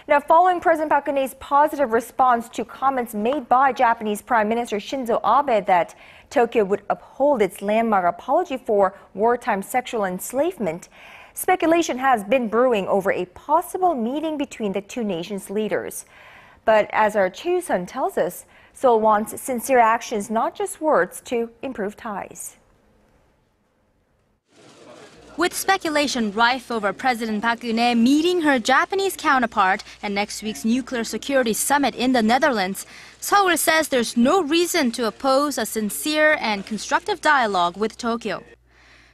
Now, following President Park Geun-hye's positive response to comments made by Japanese Prime Minister Shinzo Abe that Tokyo would uphold its landmark apology for wartime sexual enslavement, speculation has been brewing over a possible meeting between the two nations' leaders. But as our Choi You-sun tells us, Seoul wants sincere actions, not just words, to improve ties. With speculation rife over President Park Geun-hye meeting her Japanese counterpart at next week's nuclear security summit in the Netherlands, Seoul says there's no reason to oppose a sincere and constructive dialogue with Tokyo.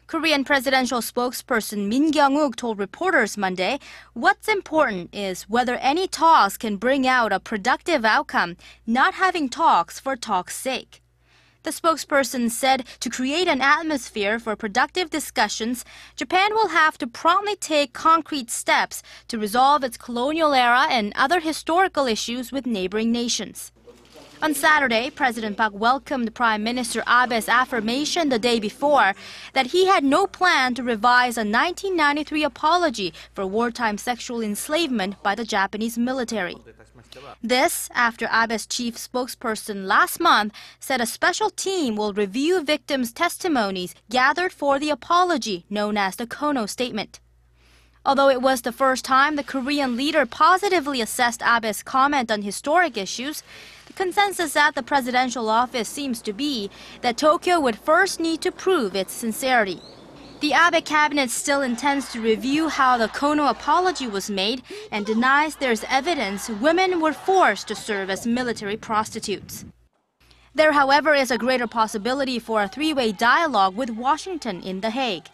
Korean presidential spokesperson Min Kyung-wook told reporters Monday what's important is whether any talks can bring out a productive outcome, not having talks for talk's sake. The spokesperson said to create an atmosphere for productive discussions, Japan will have to promptly take concrete steps to resolve its colonial era and other historical issues with neighboring nations. On Saturday, President Park welcomed Prime Minister Abe's affirmation the day before that he had no plan to revise a 1993 apology for wartime sexual enslavement by the Japanese military. This after Abe's chief spokesperson last month said a special team will review victims' testimonies gathered for the apology known as the Kono Statement. Although it was the first time the Korean leader positively assessed Abe's comment on historic issues, the consensus at the presidential office seems to be that Tokyo would first need to prove its sincerity. The Abe cabinet still intends to review how the Kono apology was made and denies there's evidence women were forced to serve as military prostitutes. There, however, is a greater possibility for a three-way dialogue with Washington in The Hague.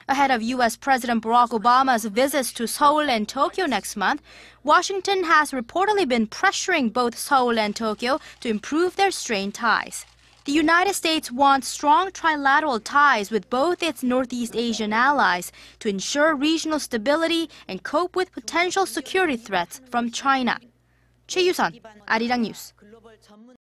Ahead of U.S. President Barack Obama's visits to Seoul and Tokyo next month, Washington has reportedly been pressuring both Seoul and Tokyo to improve their strained ties. The United States wants strong trilateral ties with both its Northeast Asian allies to ensure regional stability and cope with potential security threats from China. Choi You-sun, Arirang News.